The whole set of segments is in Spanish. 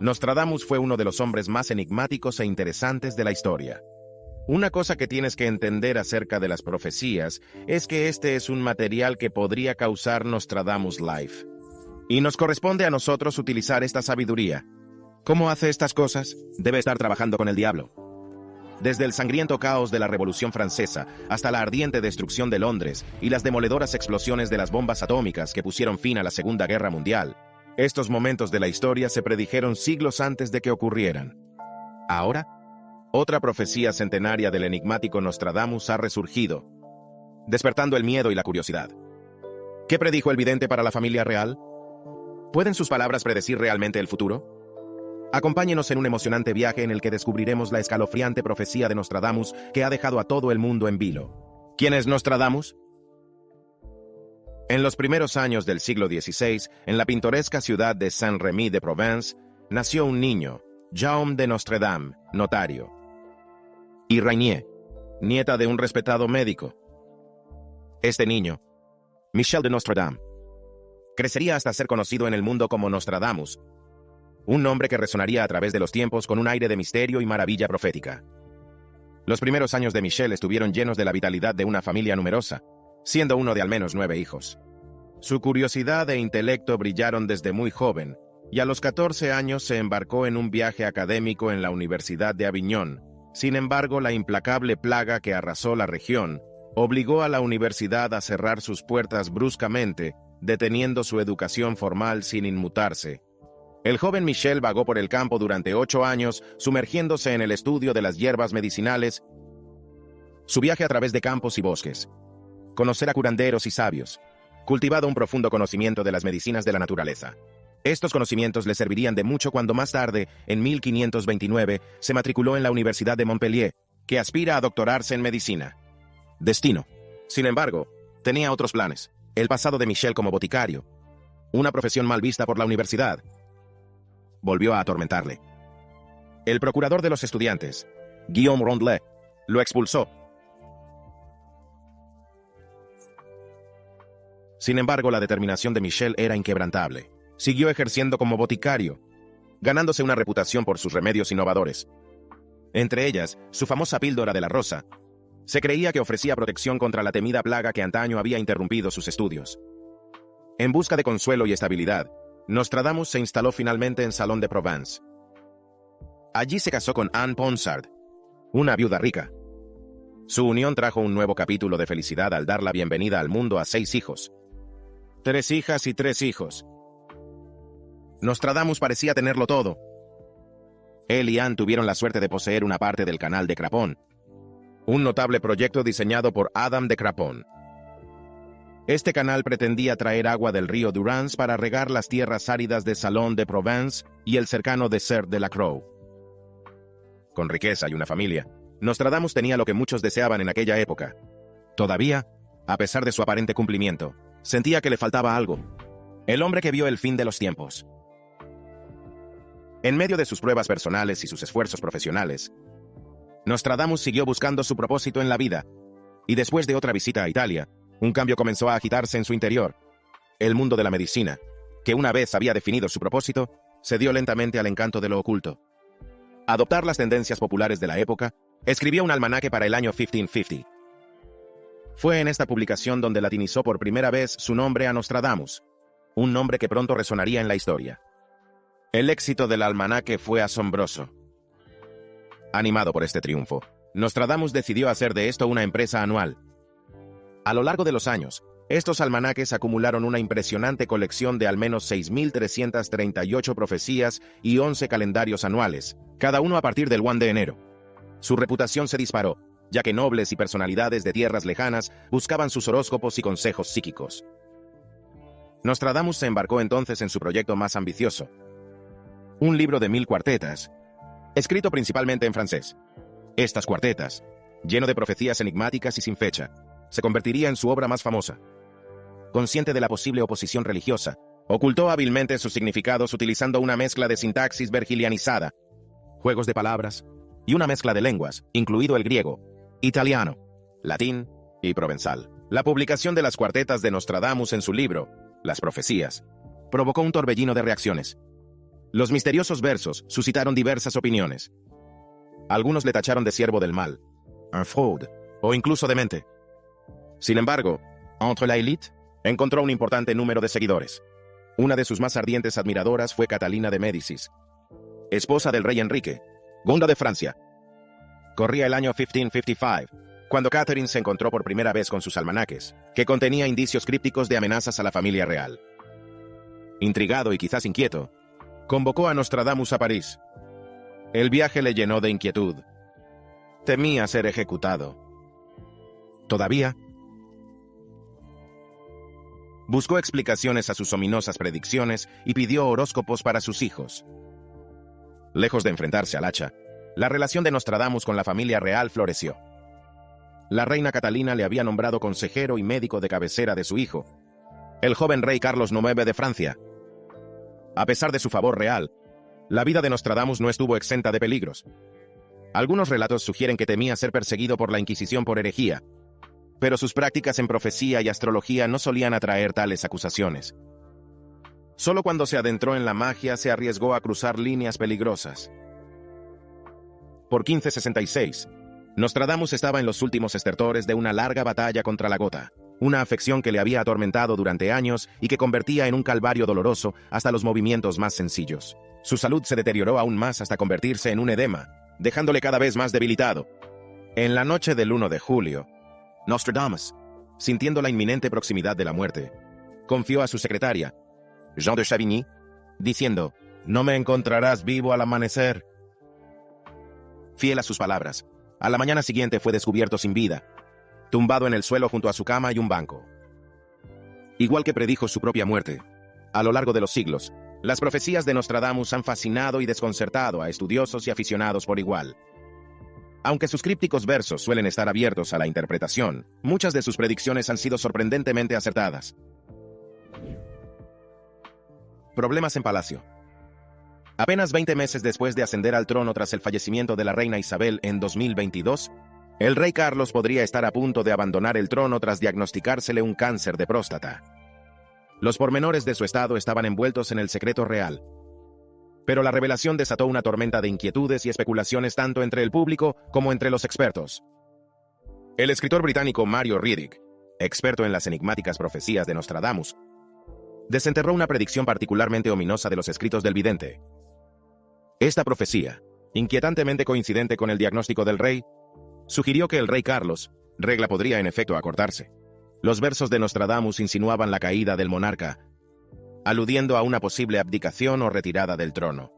Nostradamus fue uno de los hombres más enigmáticos e interesantes de la historia. Una cosa que tienes que entender acerca de las profecías es que este es un material que podría causar Nostradamus Life. Y nos corresponde a nosotros utilizar esta sabiduría. ¿Cómo hace estas cosas? Debe estar trabajando con el diablo. Desde el sangriento caos de la Revolución Francesa hasta la ardiente destrucción de Londres y las demoledoras explosiones de las bombas atómicas que pusieron fin a la Segunda Guerra Mundial, estos momentos de la historia se predijeron siglos antes de que ocurrieran. Ahora, otra profecía centenaria del enigmático Nostradamus ha resurgido, despertando el miedo y la curiosidad. ¿Qué predijo el vidente para la familia real? ¿Pueden sus palabras predecir realmente el futuro? Acompáñenos en un emocionante viaje en el que descubriremos la escalofriante profecía de Nostradamus que ha dejado a todo el mundo en vilo. ¿Quién es Nostradamus? En los primeros años del siglo XVI, en la pintoresca ciudad de Saint-Rémy de Provence, nació un niño, Jaume de Nostredame, notario, y Rainier, nieta de un respetado médico. Este niño, Michel de Nostredame, crecería hasta ser conocido en el mundo como Nostradamus, un nombre que resonaría a través de los tiempos con un aire de misterio y maravilla profética. Los primeros años de Michel estuvieron llenos de la vitalidad de una familia numerosa, siendo uno de al menos 9 hijos. Su curiosidad e intelecto brillaron desde muy joven, y a los 14 años se embarcó en un viaje académico en la Universidad de Aviñón. Sin embargo, la implacable plaga que arrasó la región obligó a la universidad a cerrar sus puertas bruscamente, deteniendo su educación formal sin inmutarse. El joven Michel vagó por el campo durante 8 años, sumergiéndose en el estudio de las hierbas medicinales. Su viaje a través de campos y bosques, conocer a curanderos y sabios, cultivado un profundo conocimiento de las medicinas de la naturaleza. Estos conocimientos le servirían de mucho cuando más tarde, en 1529, se matriculó en la Universidad de Montpellier, que aspira a doctorarse en medicina. Destino. Sin embargo, tenía otros planes. El pasado de Michel como boticario, una profesión mal vista por la universidad, volvió a atormentarle. El procurador de los estudiantes, Guillaume Rondelet, lo expulsó. Sin embargo, la determinación de Michel era inquebrantable. Siguió ejerciendo como boticario, ganándose una reputación por sus remedios innovadores. Entre ellas, su famosa píldora de la rosa. Se creía que ofrecía protección contra la temida plaga que antaño había interrumpido sus estudios. En busca de consuelo y estabilidad, Nostradamus se instaló finalmente en Salon de Provence. Allí se casó con Anne Ponsard, una viuda rica. Su unión trajo un nuevo capítulo de felicidad al dar la bienvenida al mundo a 6 hijos. 3 hijas y 3 hijos. Nostradamus parecía tenerlo todo. Él y Anne tuvieron la suerte de poseer una parte del canal de Craponne, un notable proyecto diseñado por Adam de Craponne. Este canal pretendía traer agua del río Durance para regar las tierras áridas de Salon de Provence y el cercano Désert de la Croix. Con riqueza y una familia, Nostradamus tenía lo que muchos deseaban en aquella época. Todavía, a pesar de su aparente cumplimiento, sentía que le faltaba algo. El hombre que vio el fin de los tiempos. En medio de sus pruebas personales y sus esfuerzos profesionales, Nostradamus siguió buscando su propósito en la vida, y después de otra visita a Italia, un cambio comenzó a agitarse en su interior. El mundo de la medicina, que una vez había definido su propósito, se dio lentamente al encanto de lo oculto. Adoptar las tendencias populares de la época, escribió un almanaque para el año 1550. Fue en esta publicación donde latinizó por primera vez su nombre a Nostradamus, un nombre que pronto resonaría en la historia. El éxito del almanaque fue asombroso. Animado por este triunfo, Nostradamus decidió hacer de esto una empresa anual. A lo largo de los años, estos almanaques acumularon una impresionante colección de al menos 6.338 profecías y 11 calendarios anuales, cada uno a partir del 1 de enero. Su reputación se disparó, ya que nobles y personalidades de tierras lejanas buscaban sus horóscopos y consejos psíquicos. Nostradamus se embarcó entonces en su proyecto más ambicioso, un libro de 1000 cuartetas, escrito principalmente en francés. Estas cuartetas, lleno de profecías enigmáticas y sin fecha, se convertiría en su obra más famosa. Consciente de la posible oposición religiosa, ocultó hábilmente sus significados utilizando una mezcla de sintaxis vergilianizada, juegos de palabras y una mezcla de lenguas, incluido el griego, italiano, latín y provenzal. La publicación de las cuartetas de Nostradamus en su libro, Las Profecías, provocó un torbellino de reacciones. Los misteriosos versos suscitaron diversas opiniones. Algunos le tacharon de siervo del mal, un fraude, o incluso demente. Sin embargo, entre la élite encontró un importante número de seguidores. Una de sus más ardientes admiradoras fue Catalina de Médicis, esposa del rey Enrique, Gonda de Francia. Corría el año 1555, cuando Catherine se encontró por primera vez con sus almanaques, que contenía indicios crípticos de amenazas a la familia real. Intrigado y quizás inquieto, convocó a Nostradamus a París. El viaje le llenó de inquietud. Temía ser ejecutado. Todavía buscó explicaciones a sus ominosas predicciones y pidió horóscopos para sus hijos. Lejos de enfrentarse al hacha, la relación de Nostradamus con la familia real floreció. La reina Catalina le había nombrado consejero y médico de cabecera de su hijo, el joven rey Carlos IX de Francia. A pesar de su favor real, la vida de Nostradamus no estuvo exenta de peligros. Algunos relatos sugieren que temía ser perseguido por la Inquisición por herejía, pero sus prácticas en profecía y astrología no solían atraer tales acusaciones. Solo cuando se adentró en la magia se arriesgó a cruzar líneas peligrosas. Por 1566, Nostradamus estaba en los últimos estertores de una larga batalla contra la gota, una afección que le había atormentado durante años y que convertía en un calvario doloroso hasta los movimientos más sencillos. Su salud se deterioró aún más hasta convertirse en un edema, dejándole cada vez más debilitado. En la noche del 1 de julio, Nostradamus, sintiendo la inminente proximidad de la muerte, confió a su secretaria, Jean de Chavigny, diciendo: «No me encontrarás vivo al amanecer». Fiel a sus palabras, a la mañana siguiente fue descubierto sin vida, tumbado en el suelo junto a su cama y un banco. Igual que predijo su propia muerte, a lo largo de los siglos, las profecías de Nostradamus han fascinado y desconcertado a estudiosos y aficionados por igual. Aunque sus crípticos versos suelen estar abiertos a la interpretación, muchas de sus predicciones han sido sorprendentemente acertadas. Problemas en Palacio. Apenas 20 meses después de ascender al trono tras el fallecimiento de la reina Isabel en 2022, el rey Carlos podría estar a punto de abandonar el trono tras diagnosticársele un cáncer de próstata. Los pormenores de su estado estaban envueltos en el secreto real. Pero la revelación desató una tormenta de inquietudes y especulaciones tanto entre el público como entre los expertos. El escritor británico Mario Riddick, experto en las enigmáticas profecías de Nostradamus, desenterró una predicción particularmente ominosa de los escritos del vidente. Esta profecía, inquietantemente coincidente con el diagnóstico del rey, sugirió que el rey Carlos, regla podría en efecto acortarse. Los versos de Nostradamus insinuaban la caída del monarca, aludiendo a una posible abdicación o retirada del trono.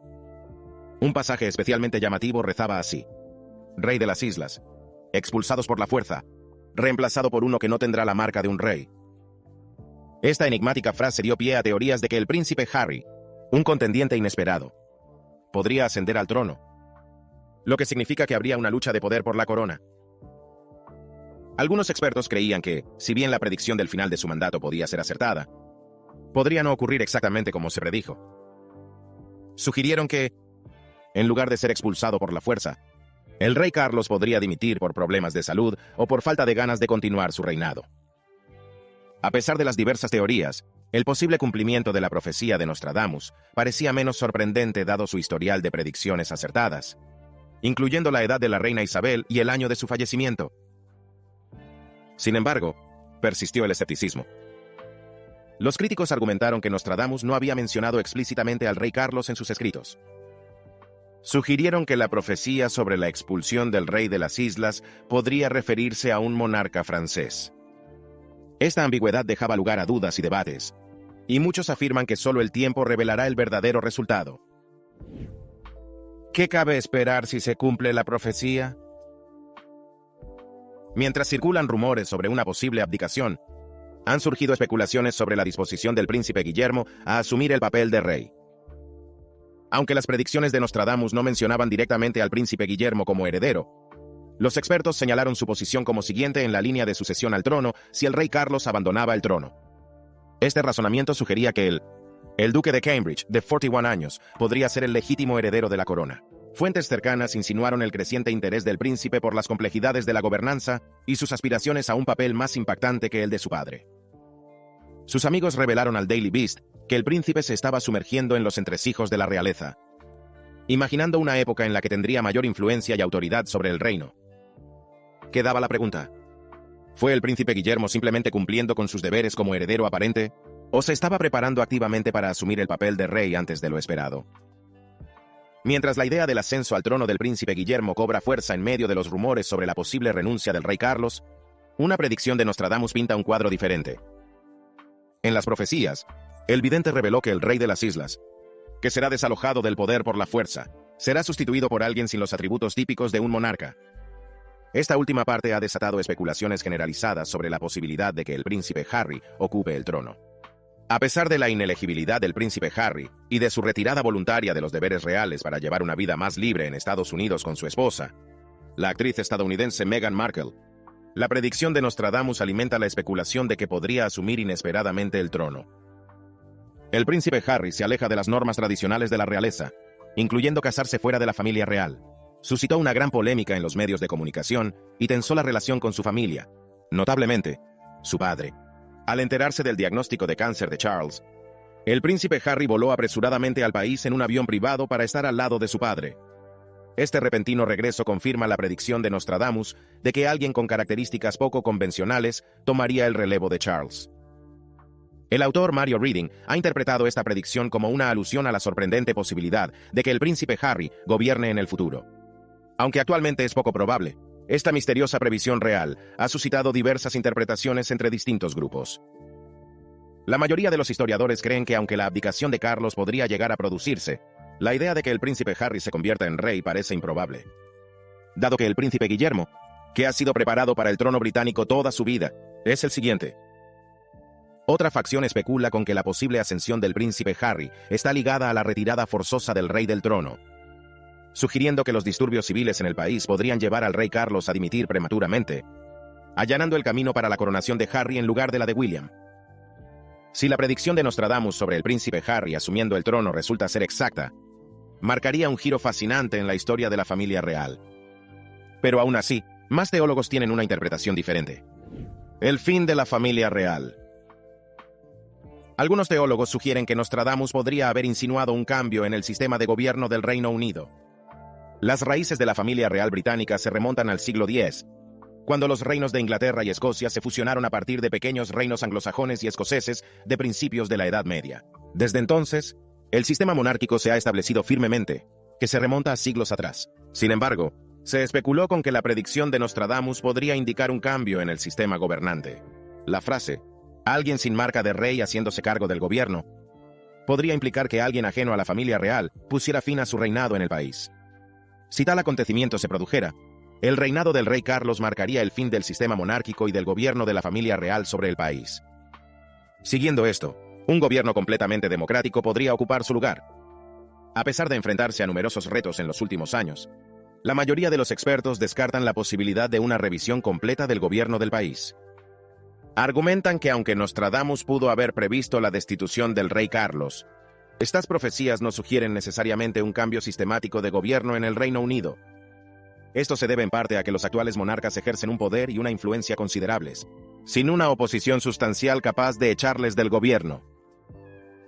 Un pasaje especialmente llamativo rezaba así: «Rey de las islas, expulsados por la fuerza, reemplazado por uno que no tendrá la marca de un rey». Esta enigmática frase dio pie a teorías de que el príncipe Harry, un contendiente inesperado, podría ascender al trono, lo que significa que habría una lucha de poder por la corona. Algunos expertos creían que, si bien la predicción del final de su mandato podía ser acertada, podría no ocurrir exactamente como se predijo. Sugirieron que, en lugar de ser expulsado por la fuerza, el rey Carlos podría dimitir por problemas de salud o por falta de ganas de continuar su reinado. A pesar de las diversas teorías, el posible cumplimiento de la profecía de Nostradamus parecía menos sorprendente dado su historial de predicciones acertadas, incluyendo la edad de la reina Isabel y el año de su fallecimiento. Sin embargo, persistió el escepticismo. Los críticos argumentaron que Nostradamus no había mencionado explícitamente al rey Carlos en sus escritos. Sugirieron que la profecía sobre la expulsión del rey de las islas podría referirse a un monarca francés. Esta ambigüedad dejaba lugar a dudas y debates, y muchos afirman que solo el tiempo revelará el verdadero resultado. ¿Qué cabe esperar si se cumple la profecía? Mientras circulan rumores sobre una posible abdicación, han surgido especulaciones sobre la disposición del príncipe Guillermo a asumir el papel de rey. Aunque las predicciones de Nostradamus no mencionaban directamente al príncipe Guillermo como heredero, los expertos señalaron su posición como siguiente en la línea de sucesión al trono si el rey Carlos abandonaba el trono. Este razonamiento sugería que el duque de Cambridge, de 41 años, podría ser el legítimo heredero de la corona. Fuentes cercanas insinuaron el creciente interés del príncipe por las complejidades de la gobernanza y sus aspiraciones a un papel más impactante que el de su padre. Sus amigos revelaron al Daily Beast que el príncipe se estaba sumergiendo en los entresijos de la realeza, imaginando una época en la que tendría mayor influencia y autoridad sobre el reino. Quedaba la pregunta: ¿fue el príncipe Guillermo simplemente cumpliendo con sus deberes como heredero aparente, o se estaba preparando activamente para asumir el papel de rey antes de lo esperado? Mientras la idea del ascenso al trono del príncipe Guillermo cobra fuerza en medio de los rumores sobre la posible renuncia del rey Carlos, una predicción de Nostradamus pinta un cuadro diferente. En las profecías, el vidente reveló que el rey de las islas, que será desalojado del poder por la fuerza, será sustituido por alguien sin los atributos típicos de un monarca. Esta última parte ha desatado especulaciones generalizadas sobre la posibilidad de que el príncipe Harry ocupe el trono. A pesar de la inelegibilidad del príncipe Harry y de su retirada voluntaria de los deberes reales para llevar una vida más libre en Estados Unidos con su esposa, la actriz estadounidense Meghan Markle, la predicción de Nostradamus alimenta la especulación de que podría asumir inesperadamente el trono. El príncipe Harry se aleja de las normas tradicionales de la realeza, incluyendo casarse fuera de la familia real. Suscitó una gran polémica en los medios de comunicación y tensó la relación con su familia, notablemente, su padre. Al enterarse del diagnóstico de cáncer de Charles, el príncipe Harry voló apresuradamente al país en un avión privado para estar al lado de su padre. Este repentino regreso confirma la predicción de Nostradamus de que alguien con características poco convencionales tomaría el relevo de Charles. El autor Mario Reading ha interpretado esta predicción como una alusión a la sorprendente posibilidad de que el príncipe Harry gobierne en el futuro. Aunque actualmente es poco probable, esta misteriosa previsión real ha suscitado diversas interpretaciones entre distintos grupos. La mayoría de los historiadores creen que aunque la abdicación de Carlos podría llegar a producirse, la idea de que el príncipe Harry se convierta en rey parece improbable. Dado que el príncipe Guillermo, que ha sido preparado para el trono británico toda su vida, es el siguiente. Otra facción especula con que la posible ascensión del príncipe Harry está ligada a la retirada forzosa del rey del trono, sugiriendo que los disturbios civiles en el país podrían llevar al rey Carlos a dimitir prematuramente, allanando el camino para la coronación de Harry en lugar de la de William. Si la predicción de Nostradamus sobre el príncipe Harry asumiendo el trono resulta ser exacta, marcaría un giro fascinante en la historia de la familia real. Pero aún así, más teólogos tienen una interpretación diferente. El fin de la familia real. Algunos teólogos sugieren que Nostradamus podría haber insinuado un cambio en el sistema de gobierno del Reino Unido. Las raíces de la familia real británica se remontan al siglo X, cuando los reinos de Inglaterra y Escocia se fusionaron a partir de pequeños reinos anglosajones y escoceses de principios de la Edad Media. Desde entonces, el sistema monárquico se ha establecido firmemente, que se remonta a siglos atrás. Sin embargo, se especuló con que la predicción de Nostradamus podría indicar un cambio en el sistema gobernante. La frase, alguien sin marca de rey haciéndose cargo del gobierno, podría implicar que alguien ajeno a la familia real pusiera fin a su reinado en el país. Si tal acontecimiento se produjera, el reinado del rey Carlos marcaría el fin del sistema monárquico y del gobierno de la familia real sobre el país. Siguiendo esto, un gobierno completamente democrático podría ocupar su lugar. A pesar de enfrentarse a numerosos retos en los últimos años, la mayoría de los expertos descartan la posibilidad de una revisión completa del gobierno del país. Argumentan que aunque Nostradamus pudo haber previsto la destitución del rey Carlos, estas profecías no sugieren necesariamente un cambio sistemático de gobierno en el Reino Unido. Esto se debe en parte a que los actuales monarcas ejercen un poder y una influencia considerables, sin una oposición sustancial capaz de echarles del gobierno.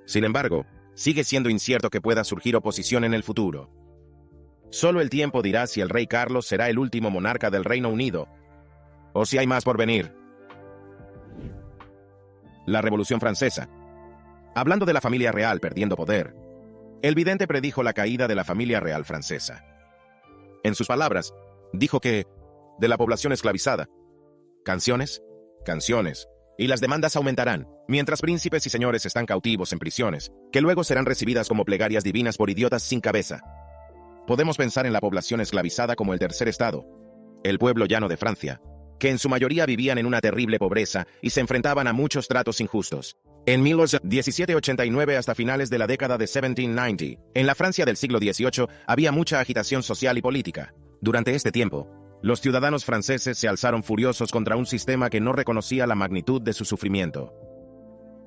Sin embargo, sigue siendo incierto que pueda surgir oposición en el futuro. Solo el tiempo dirá si el rey Carlos será el último monarca del Reino Unido, o si hay más por venir. La Revolución Francesa. Hablando de la familia real perdiendo poder, el vidente predijo la caída de la familia real francesa. En sus palabras, dijo que, de la población esclavizada, canciones, y las demandas aumentarán, mientras príncipes y señores están cautivos en prisiones, que luego serán recibidas como plegarias divinas por idiotas sin cabeza. Podemos pensar en la población esclavizada como el tercer estado, el pueblo llano de Francia, que en su mayoría vivían en una terrible pobreza y se enfrentaban a muchos tratos injustos. En 1789 hasta finales de la década de 1790, en la Francia del siglo XVIII había mucha agitación social y política. Durante este tiempo, los ciudadanos franceses se alzaron furiosos contra un sistema que no reconocía la magnitud de su sufrimiento.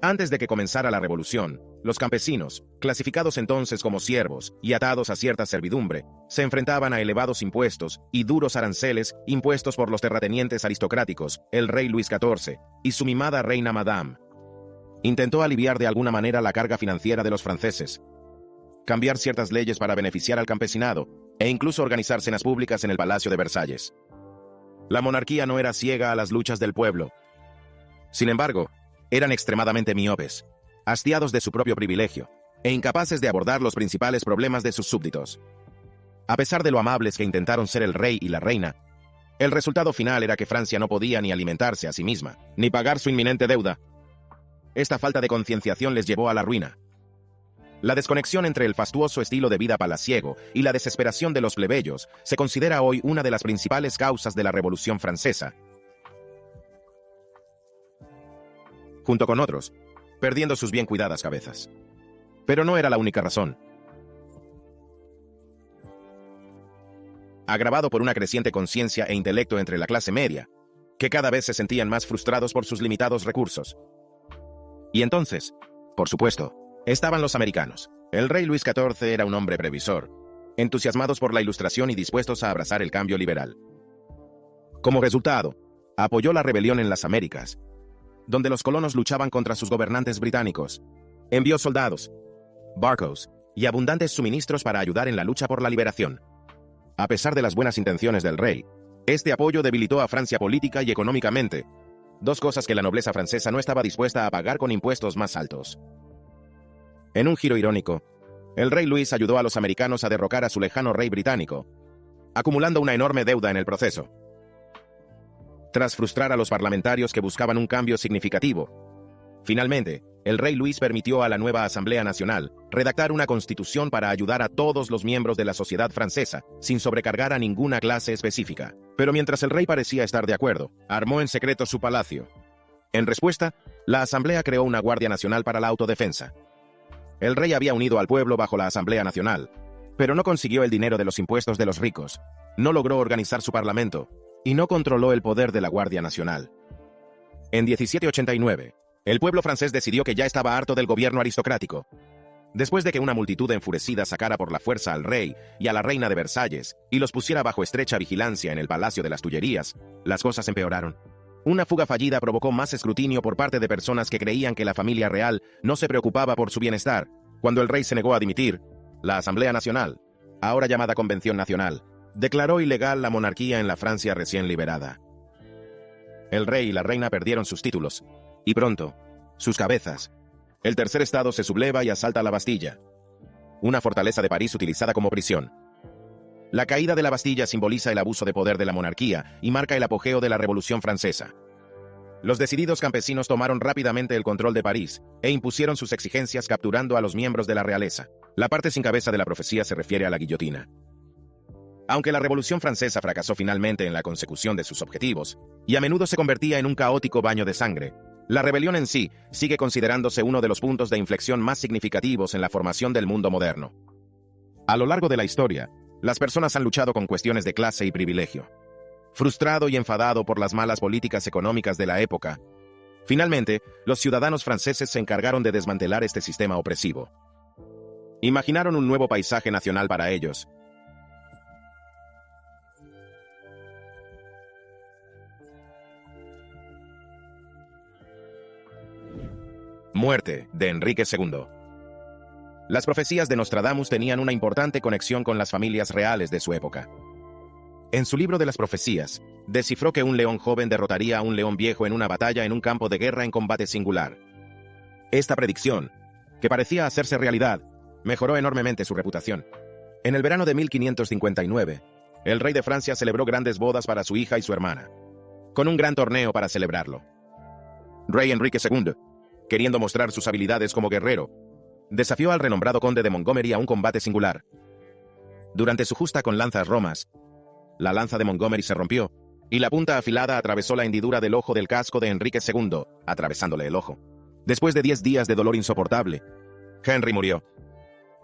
Antes de que comenzara la revolución, los campesinos, clasificados entonces como siervos y atados a cierta servidumbre, se enfrentaban a elevados impuestos y duros aranceles impuestos por los terratenientes aristocráticos, el rey Luis XIV y su mimada reina Madame. Intentó aliviar de alguna manera la carga financiera de los franceses, cambiar ciertas leyes para beneficiar al campesinado e incluso organizar cenas públicas en el Palacio de Versalles. La monarquía no era ciega a las luchas del pueblo. Sin embargo, eran extremadamente miopes, hastiados de su propio privilegio e incapaces de abordar los principales problemas de sus súbditos. A pesar de lo amables que intentaron ser el rey y la reina, el resultado final era que Francia no podía ni alimentarse a sí misma, ni pagar su inminente deuda. Esta falta de concienciación les llevó a la ruina. La desconexión entre el fastuoso estilo de vida palaciego y la desesperación de los plebeyos se considera hoy una de las principales causas de la Revolución Francesa, junto con otros, perdiendo sus bien cuidadas cabezas. Pero no era la única razón. Agravado por una creciente conciencia e intelecto entre la clase media, que cada vez se sentían más frustrados por sus limitados recursos. Y entonces, por supuesto, estaban los americanos. El rey Luis XIV era un hombre previsor, entusiasmados por la Ilustración y dispuestos a abrazar el cambio liberal. Como resultado, apoyó la rebelión en las Américas, donde los colonos luchaban contra sus gobernantes británicos. Envió soldados, barcos y abundantes suministros para ayudar en la lucha por la liberación. A pesar de las buenas intenciones del rey, este apoyo debilitó a Francia política y económicamente, dos cosas que la nobleza francesa no estaba dispuesta a pagar con impuestos más altos. En un giro irónico, el rey Luis ayudó a los americanos a derrocar a su lejano rey británico, acumulando una enorme deuda en el proceso. Tras frustrar a los parlamentarios que buscaban un cambio significativo, finalmente, el rey Luis permitió a la nueva Asamblea Nacional redactar una constitución para ayudar a todos los miembros de la sociedad francesa, sin sobrecargar a ninguna clase específica. Pero mientras el rey parecía estar de acuerdo, armó en secreto su palacio. En respuesta, la Asamblea creó una Guardia Nacional para la autodefensa. El rey había unido al pueblo bajo la Asamblea Nacional, pero no consiguió el dinero de los impuestos de los ricos, no logró organizar su parlamento, y no controló el poder de la Guardia Nacional. En 1789, el pueblo francés decidió que ya estaba harto del gobierno aristocrático. Después de que una multitud enfurecida sacara por la fuerza al rey y a la reina de Versalles y los pusiera bajo estrecha vigilancia en el Palacio de las Tullerías, las cosas empeoraron. Una fuga fallida provocó más escrutinio por parte de personas que creían que la familia real no se preocupaba por su bienestar. Cuando el rey se negó a dimitir, la Asamblea Nacional, ahora llamada Convención Nacional, declaró ilegal la monarquía en la Francia recién liberada. El rey y la reina perdieron sus títulos, y pronto, sus cabezas. El tercer estado se subleva y asalta la Bastilla, una fortaleza de París utilizada como prisión. La caída de la Bastilla simboliza el abuso de poder de la monarquía y marca el apogeo de la Revolución Francesa. Los decididos campesinos tomaron rápidamente el control de París e impusieron sus exigencias capturando a los miembros de la realeza. La parte sin cabeza de la profecía se refiere a la guillotina. Aunque la Revolución Francesa fracasó finalmente en la consecución de sus objetivos, y a menudo se convertía en un caótico baño de sangre, la rebelión en sí sigue considerándose uno de los puntos de inflexión más significativos en la formación del mundo moderno. A lo largo de la historia, las personas han luchado con cuestiones de clase y privilegio. Frustrado y enfadado por las malas políticas económicas de la época, finalmente, los ciudadanos franceses se encargaron de desmantelar este sistema opresivo. Imaginaron un nuevo paisaje nacional para ellos. Muerte de Enrique II. Las profecías de Nostradamus tenían una importante conexión con las familias reales de su época. En su libro de las profecías, descifró que un león joven derrotaría a un león viejo en una batalla en un campo de guerra en combate singular. Esta predicción, que parecía hacerse realidad, mejoró enormemente su reputación. En el verano de 1559, el rey de Francia celebró grandes bodas para su hija y su hermana, con un gran torneo para celebrarlo. Rey Enrique II, queriendo mostrar sus habilidades como guerrero, desafió al renombrado conde de Montgomery a un combate singular. Durante su justa con lanzas romas, la lanza de Montgomery se rompió, y la punta afilada atravesó la hendidura del ojo del casco de Enrique II, atravesándole el ojo. Después de 10 días de dolor insoportable, Henry murió.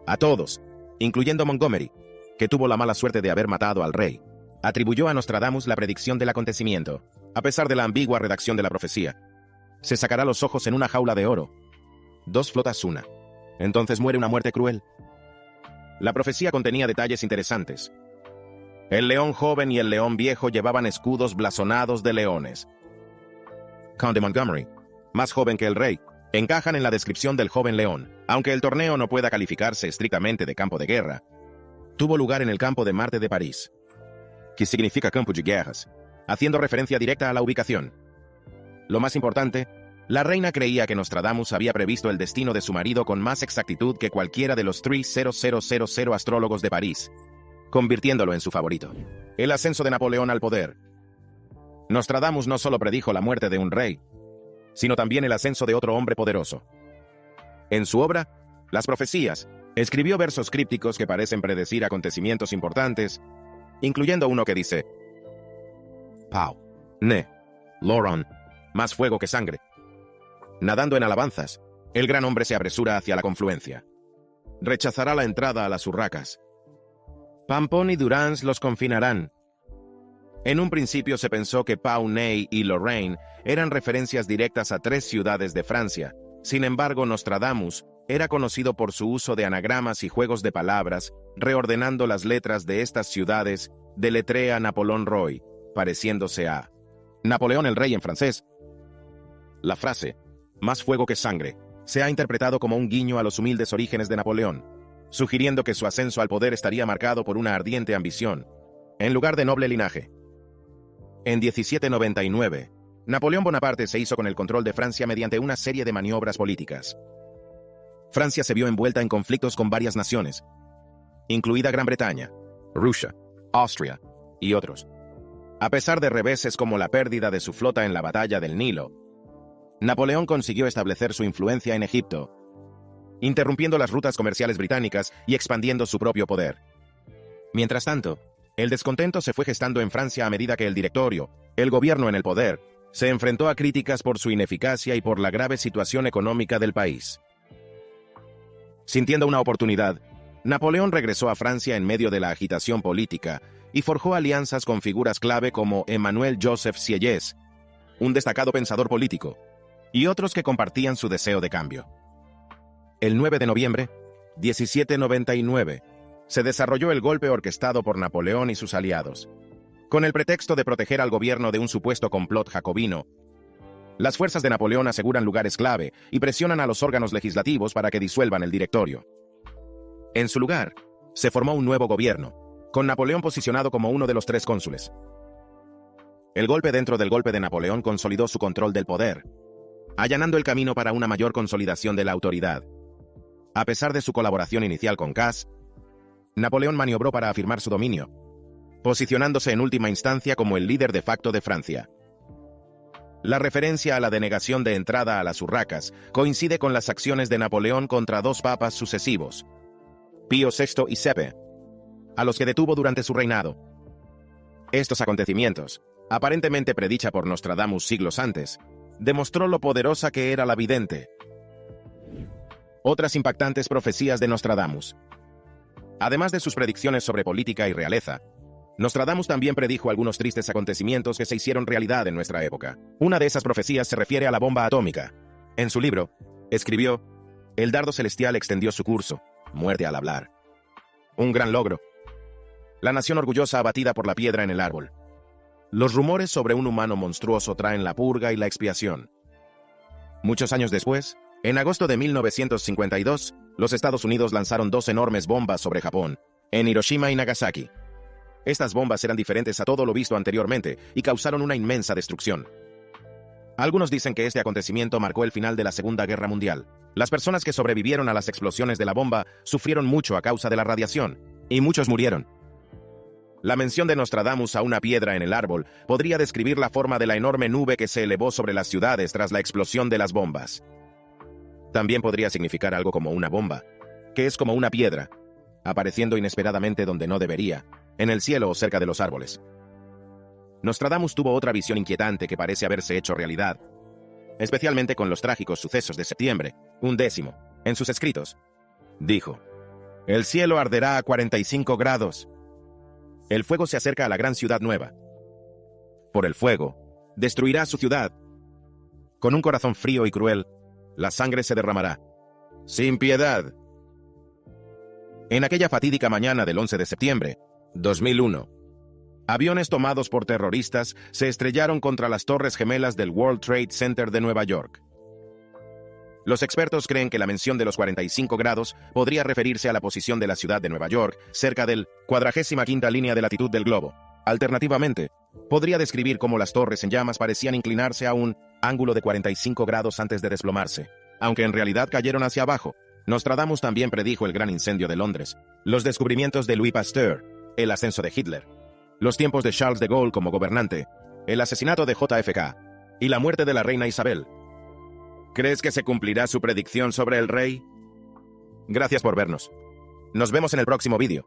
A todos, incluyendo Montgomery, que tuvo la mala suerte de haber matado al rey, atribuyó a Nostradamus la predicción del acontecimiento, a pesar de la ambigua redacción de la profecía. Se sacará los ojos en una jaula de oro. 2 flotas una. Entonces muere una muerte cruel. La profecía contenía detalles interesantes. El león joven y el león viejo llevaban escudos blasonados de leones. Conde Montgomery, más joven que el rey, encajan en la descripción del joven león. Aunque el torneo no pueda calificarse estrictamente de campo de guerra, tuvo lugar en el Campo de Marte de París, que significa campo de guerras, haciendo referencia directa a la ubicación. Lo más importante, la reina creía que Nostradamus había previsto el destino de su marido con más exactitud que cualquiera de los 30000 astrólogos de París, convirtiéndolo en su favorito. El ascenso de Napoleón al poder. Nostradamus no solo predijo la muerte de un rey, sino también el ascenso de otro hombre poderoso. En su obra, Las Profecías, escribió versos crípticos que parecen predecir acontecimientos importantes, incluyendo uno que dice: Pau, ne, Loron, más fuego que sangre. Nadando en alabanzas, el gran hombre se apresura hacia la confluencia. Rechazará la entrada a las urracas. Pampón y Durance los confinarán. En un principio se pensó que Pau, Ney y Lorraine eran referencias directas a 3 ciudades de Francia. Sin embargo, Nostradamus era conocido por su uso de anagramas y juegos de palabras, reordenando las letras de estas ciudades, deletrea Napoleón Roy, pareciéndose a Napoleón el Rey en francés. La frase, más fuego que sangre, se ha interpretado como un guiño a los humildes orígenes de Napoleón, sugiriendo que su ascenso al poder estaría marcado por una ardiente ambición, en lugar de noble linaje. En 1799, Napoleón Bonaparte se hizo con el control de Francia mediante una serie de maniobras políticas. Francia se vio envuelta en conflictos con varias naciones, incluida Gran Bretaña, Rusia, Austria y otros. A pesar de reveses como la pérdida de su flota en la batalla del Nilo, Napoleón consiguió establecer su influencia en Egipto, interrumpiendo las rutas comerciales británicas y expandiendo su propio poder. Mientras tanto, el descontento se fue gestando en Francia a medida que el directorio, el gobierno en el poder, se enfrentó a críticas por su ineficacia y por la grave situación económica del país. Sintiendo una oportunidad, Napoleón regresó a Francia en medio de la agitación política y forjó alianzas con figuras clave como Emmanuel Joseph Sieyès, un destacado pensador político, y otros que compartían su deseo de cambio. El 9 de noviembre, 1799, se desarrolló el golpe orquestado por Napoleón y sus aliados. Con el pretexto de proteger al gobierno de un supuesto complot jacobino, las fuerzas de Napoleón aseguran lugares clave y presionan a los órganos legislativos para que disuelvan el directorio. En su lugar, se formó un nuevo gobierno, con Napoleón posicionado como uno de los 3 cónsules. El golpe dentro del golpe de Napoleón consolidó su control del poder, allanando el camino para una mayor consolidación de la autoridad. A pesar de su colaboración inicial con Cass, Napoleón maniobró para afirmar su dominio, posicionándose en última instancia como el líder de facto de Francia. La referencia a la denegación de entrada a las urracas coincide con las acciones de Napoleón contra 2 papas sucesivos, Pío VI y Sepe, a los que detuvo durante su reinado. Estos acontecimientos, aparentemente predicha por Nostradamus siglos antes, demostró lo poderosa que era la vidente. Otras impactantes profecías de Nostradamus. Además de sus predicciones sobre política y realeza, Nostradamus también predijo algunos tristes acontecimientos que se hicieron realidad en nuestra época. Una de esas profecías se refiere a la bomba atómica. En su libro, escribió: "El dardo celestial extendió su curso, muerte al hablar. Un gran logro. La nación orgullosa abatida por la piedra en el árbol. Los rumores sobre un humano monstruoso traen la purga y la expiación". Muchos años después, en agosto de 1952, los Estados Unidos lanzaron 2 enormes bombas sobre Japón, en Hiroshima y Nagasaki. Estas bombas eran diferentes a todo lo visto anteriormente y causaron una inmensa destrucción. Algunos dicen que este acontecimiento marcó el final de la Segunda Guerra Mundial. Las personas que sobrevivieron a las explosiones de la bomba sufrieron mucho a causa de la radiación, y muchos murieron. La mención de Nostradamus a una piedra en el árbol podría describir la forma de la enorme nube que se elevó sobre las ciudades tras la explosión de las bombas. También podría significar algo como una bomba, que es como una piedra, apareciendo inesperadamente donde no debería, en el cielo o cerca de los árboles. Nostradamus tuvo otra visión inquietante que parece haberse hecho realidad, especialmente con los trágicos sucesos de septiembre, 11, en sus escritos. Dijo: "El cielo arderá a 45 grados. El fuego se acerca a la gran ciudad nueva. Por el fuego, destruirá su ciudad. Con un corazón frío y cruel, la sangre se derramará. Sin piedad". En aquella fatídica mañana del 11 de septiembre, 2001, aviones tomados por terroristas se estrellaron contra las Torres Gemelas del World Trade Center de Nueva York. Los expertos creen que la mención de los 45 grados podría referirse a la posición de la ciudad de Nueva York, cerca del 45ª línea de latitud del globo. Alternativamente, podría describir cómo las torres en llamas parecían inclinarse a un ángulo de 45 grados antes de desplomarse, aunque en realidad cayeron hacia abajo. Nostradamus también predijo el gran incendio de Londres, los descubrimientos de Louis Pasteur, el ascenso de Hitler, los tiempos de Charles de Gaulle como gobernante, el asesinato de JFK y la muerte de la reina Isabel. ¿Crees que se cumplirá su predicción sobre el rey? Gracias por vernos. Nos vemos en el próximo vídeo.